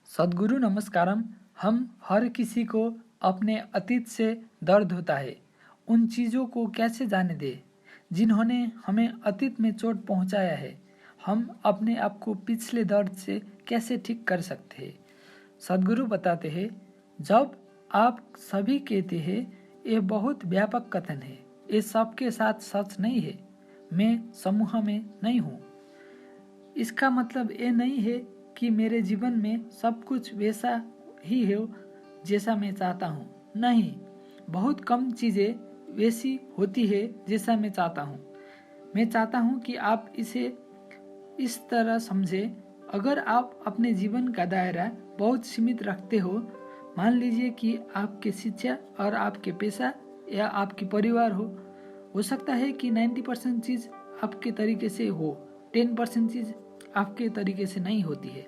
सद्गुरु नमस्कारम। हम हर किसी को अपने अतीत से दर्द होता है। उन चीज़ों को कैसे जाने दे जिन्होंने हमें अतीत में चोट पहुंचाया है। हम अपने आप को पिछले दर्द से कैसे ठीक कर सकते हैं। सद्गुरु बताते हैं, जब आप सभी कहते हैं ये बहुत व्यापक कथन है, ये सबके साथ सच नहीं है, मैं समूह में नहीं हूँ। इसका मतलब ये नहीं है कि मेरे जीवन में सब कुछ वैसा ही हो जैसा मैं चाहता हूँ। नहीं, बहुत कम चीज़ें वैसी होती है जैसा मैं चाहता हूँ। मैं चाहता हूँ कि आप इसे इस तरह समझें, अगर आप अपने जीवन का दायरा बहुत सीमित रखते हो, मान लीजिए कि आपके शिक्षा और आपके पेशा या आपकी परिवार हो सकता है कि 90% चीज़ आपके तरीके से हो, 10% चीज़ आपके तरीके से नहीं होती है।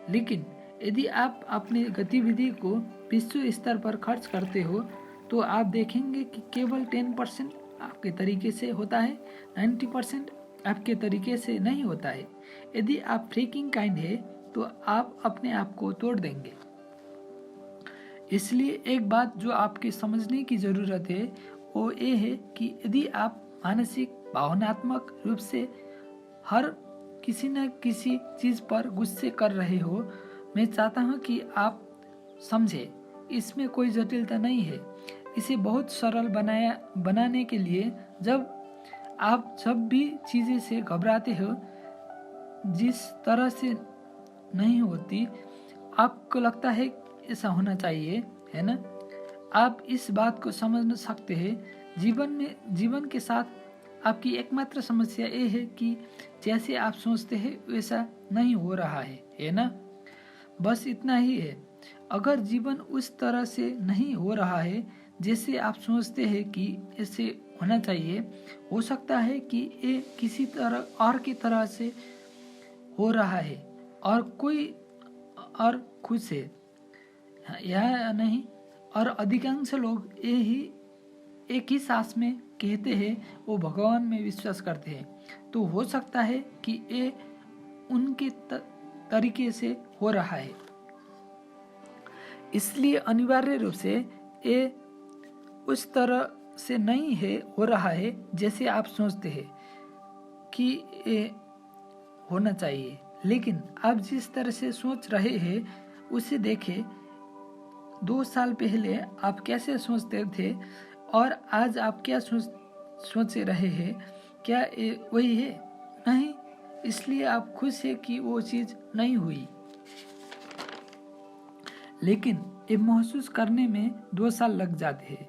लेकिन यदि आप अपनी गतिविधि को विश्व स्तर पर खर्च करते हो तो आप देखेंगे कि केवल 10% आपके तरीके से होता है, 90% आपके तरीके से नहीं होता है। यदि आप फ्रीकिंग काइंड है तो आप अपने आप को तोड़ देंगे। इसलिए एक बात जो आपके समझने की ज़रूरत है वो ये है कि यदि आप मानसिक भावनात्मक रूप से हर किसी न किसी चीज़ पर गुस्से कर रहे हो, मैं चाहता हूँ कि आप समझे इसमें कोई जटिलता नहीं है। इसे बहुत सरल बनाने के लिए जब भी चीज़ें से घबराते हो, जिस तरह से नहीं होती, आपको लगता है ऐसा होना चाहिए, है ना। आप इस बात को समझ सकते हैं। जीवन के साथ आपकी एकमात्र समस्या ये है कि जैसे आप सोचते हैं वैसा नहीं हो रहा है ना। बस इतना ही है। अगर जीवन उस तरह से नहीं हो रहा है जैसे आप सोचते हैं कि ऐसे होना चाहिए, हो सकता है कि ये किसी तरह और की तरह से हो रहा है और कोई और खुश है या नहीं। और अधिकांश लोग एक ही सांस में कहते हैं वो भगवान में विश्वास करते हैं, तो हो सकता है कि ये उनके तरीके से हो रहा है। इसलिए अनिवार्य रूप से ये उस तरह से नहीं है हो रहा है जैसे आप सोचते हैं कि ये होना चाहिए। लेकिन आप जिस तरह से सोच रहे हैं उसे देखें। 2 साल पहले आप कैसे सोचते थे और आज आप क्या सोच रहे हैं, क्या ये वही है? नहीं। इसलिए आप खुश है कि वो चीज़ नहीं हुई। लेकिन ये महसूस करने में 2 साल लग जाते हैं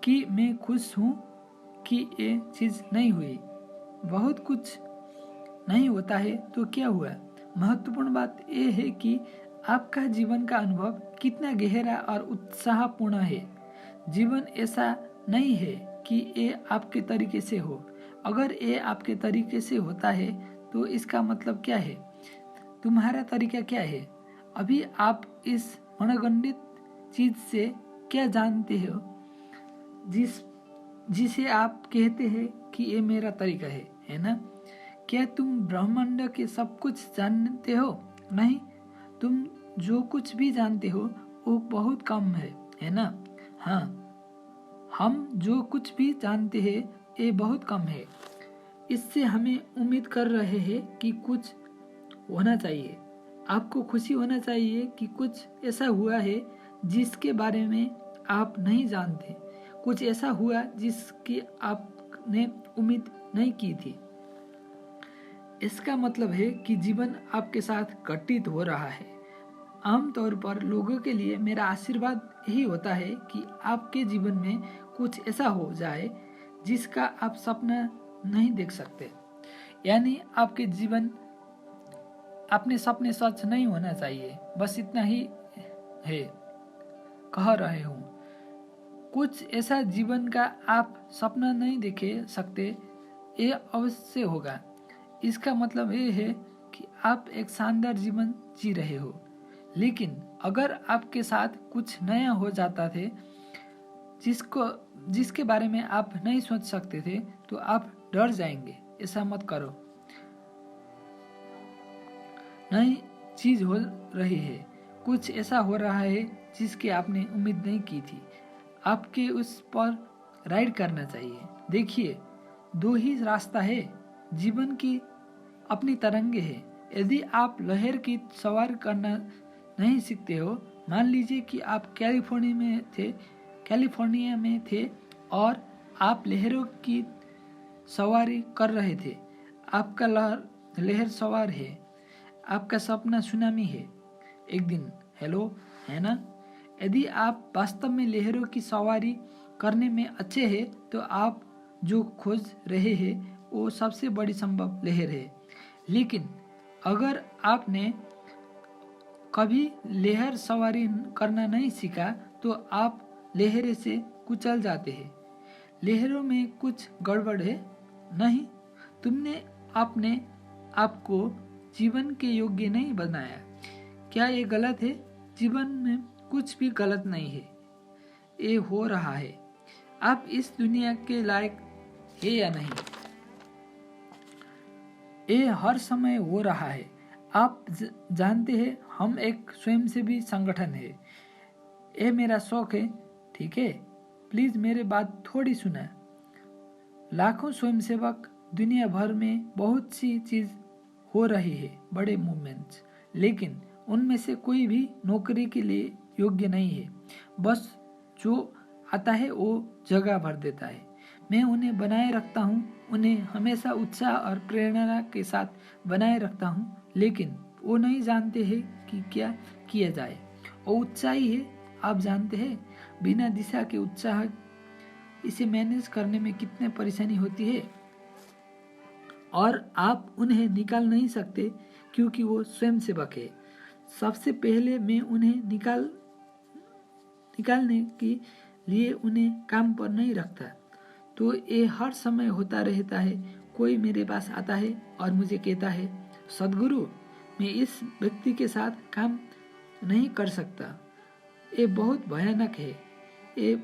कि मैं खुश हूँ कि ये चीज़ नहीं हुई। बहुत कुछ नहीं होता है तो क्या हुआ? महत्वपूर्ण बात ये है कि आपका जीवन का अनुभव कितना गहरा और उत्साहपूर्ण है। जीवन ऐसा नहीं है कि ये आपके तरीके से हो। अगर ये आपके तरीके से होता है तो इसका मतलब क्या है? तुम्हारा तरीका क्या है? अभी आप इस मनगंडित चीज से क्या जानते हो जिसे आप कहते हैं कि ये मेरा तरीका है ना। क्या तुम ब्रह्मांड के सब कुछ जानते हो? नहीं, तुम जो कुछ भी जानते हो वो बहुत कम है ना। हाँ, हम जो कुछ भी जानते हैं ये बहुत कम है। इससे हमें उम्मीद कर रहे हैं कि कुछ होना चाहिए। आपको खुशी होना चाहिए कि कुछ ऐसा हुआ है जिसके बारे में आप नहीं जानते, कुछ ऐसा हुआ जिसकी आपने उम्मीद नहीं की थी। इसका मतलब है कि जीवन आपके साथ घटित हो रहा है। आमतौर पर लोगों के लिए मेरा आशीर्वाद यही होता है कि आपके जीवन में कुछ ऐसा हो जाए जिसका आप सपना नहीं देख सकते। यानी आपके जीवन अपने सपने सच नहीं होना चाहिए। बस इतना ही है कह रहे हूँ। कुछ ऐसा जीवन का आप सपना नहीं देख सकते, ये अवश्य होगा। इसका मतलब ये है कि आप एक शानदार जीवन जी रहे हो। लेकिन अगर आपके साथ कुछ नया हो जाता थे जिसके बारे में आप नहीं सोच सकते थे तो आप डर जाएंगे। ऐसा मत करो। नई चीज हो रही है, कुछ ऐसा हो रहा है जिसकी आपने उम्मीद नहीं की थी। आपके उस पर राइड करना चाहिए। देखिए, दो ही रास्ता है। जीवन की अपनी तरंगे है। यदि आप लहर की सवार करना नहीं सीखते हो, मान लीजिए कि आप कैलिफोर्निया में थे और आप लहरों की सवारी कर रहे थे। आपका लहर सवार है। आपका सपना सुनामी है एक दिन। हेलो, है ना? यदि आप वास्तव में लहरों की सवारी करने में अच्छे हैं तो आप जो खोज रहे हैं वो सबसे बड़ी संभव लहर है। लेकिन अगर आपने कभी लहर सवारी करना नहीं सीखा तो आप लहरें से कुचल जाते हैं। लहरों में कुछ गड़बड़ है? नहीं, तुमने अपने आपको जीवन के योग्य नहीं बनाया। क्या ये गलत है? जीवन में कुछ भी गलत नहीं है। ये हो रहा है। आप इस दुनिया के लायक है या नहीं, ये हर समय हो रहा है। आप जानते हैं, हम एक स्वयंसेवी संगठन है। ये मेरा शौक है, ठीक है? प्लीज मेरे बात थोड़ी सुना। लाखों स्वयंसेवक दुनिया भर में बहुत सी चीज हो रही है, बड़े मूवमेंट्स, लेकिन उनमें से कोई भी नौकरी के लिए योग्य नहीं है। बस जो आता है वो जगह भर देता है। मैं उन्हें बनाए रखता हूँ, उन्हें हमेशा उत्साह और प्रेरणा के साथ बनाए रखता हूँ, लेकिन वो नहीं जानते हैं कि क्या किया जाए। वो उत्साही है, आप जानते हैं, बिना दिशा के उत्साह, इसे मैनेज करने में कितने परेशानी होती है। और आप उन्हें निकाल नहीं सकते क्योंकि वो स्वयंसेवक है। सबसे पहले मैं उन्हें निकालने के लिए उन्हें काम पर नहीं रखता। तो ये हर समय होता रहता है। कोई मेरे पास आता है और मुझे कहता है, सदगुरु, मैं इस व्यक्ति के साथ काम नहीं कर सकता, ये बहुत भयानक है, ये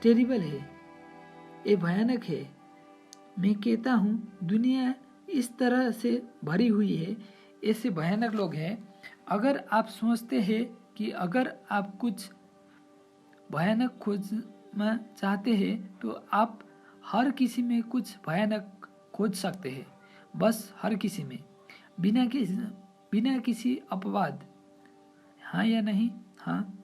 टेरिबल है, ये भयानक है। मैं कहता हूँ, दुनिया इस तरह से भरी हुई है, ऐसे भयानक लोग हैं। अगर आप सोचते हैं कि अगर आप कुछ भयानक खोजना चाहते हैं तो आप हर किसी में कुछ भयानक खोज सकते हैं, बस हर किसी में, बिना किसी अपवाद। हाँ या नहीं? हाँ।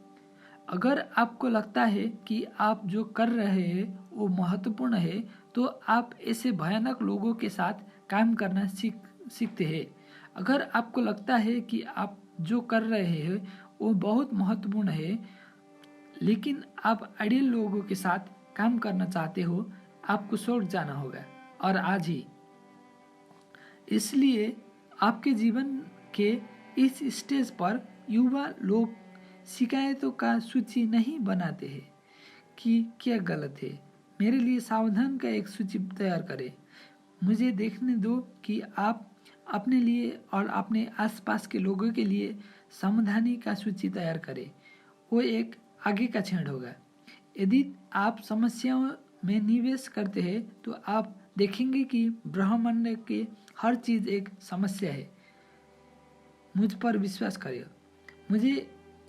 अगर आपको लगता है कि आप जो कर रहे हैं वो महत्वपूर्ण है तो आप ऐसे भयानक लोगों के साथ काम करना सीखते हैं। अगर आपको लगता है कि आप जो कर रहे हैं वो बहुत महत्वपूर्ण है लेकिन आप आइडियल लोगों के साथ काम करना चाहते हो, आपको स्वर्ग जाना होगा, और आज ही। इसलिए आपके जीवन के इस स्टेज पर युवा लोग शिकायतों का सूची नहीं बनाते हैं कि क्या गलत है। मेरे लिए सावधान का एक सूची तैयार करें। मुझे देखने दो कि आप अपने लिए और अपने आसपास के लोगों के लिए समाधानी का सूची तैयार करें। वो एक आगे का क्षण होगा। यदि आप समस्याओं में निवेश करते हैं तो आप देखेंगे कि ब्रह्मांड के हर चीज एक समस्या है। मुझ पर विश्वास करिए। मुझे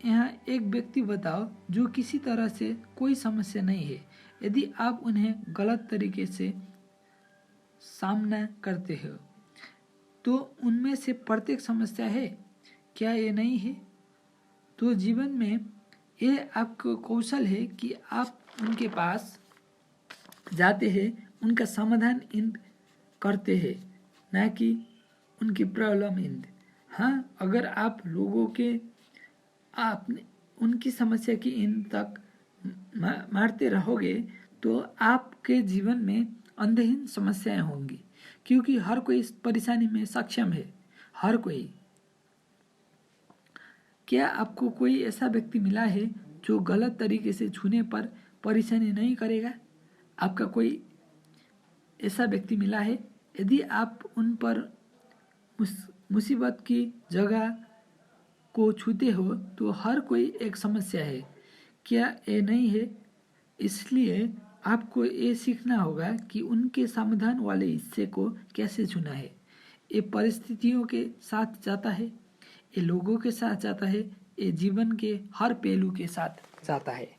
यहाँ एक व्यक्ति बताओ जो किसी तरह से कोई समस्या नहीं है। यदि आप उन्हें गलत तरीके से सामना करते हो तो उनमें से प्रत्येक समस्या है। क्या ये नहीं है? तो जीवन में ये आपका कौशल है कि आप उनके पास जाते हैं, उनका समाधान इंद करते हैं, ना कि उनकी प्रॉब्लम इंद। हाँ, अगर आप लोगों के आपने उनकी समस्या की इन तक मारते रहोगे तो आपके जीवन में अंतहीन समस्याएं होंगी, क्योंकि हर कोई इस परेशानी में सक्षम है, हर कोई। क्या आपको कोई ऐसा व्यक्ति मिला है जो गलत तरीके से छूने पर परेशानी नहीं करेगा? आपका कोई ऐसा व्यक्ति मिला है? यदि आप उन पर मुसीबत की जगह को छूते हो तो हर कोई एक समस्या है। क्या ये नहीं है? इसलिए आपको ये सीखना होगा कि उनके समाधान वाले हिस्से को कैसे चुना है। ये परिस्थितियों के साथ जाता है। ये लोगों के साथ जाता है, ये जीवन के हर पहलू के साथ जाता है।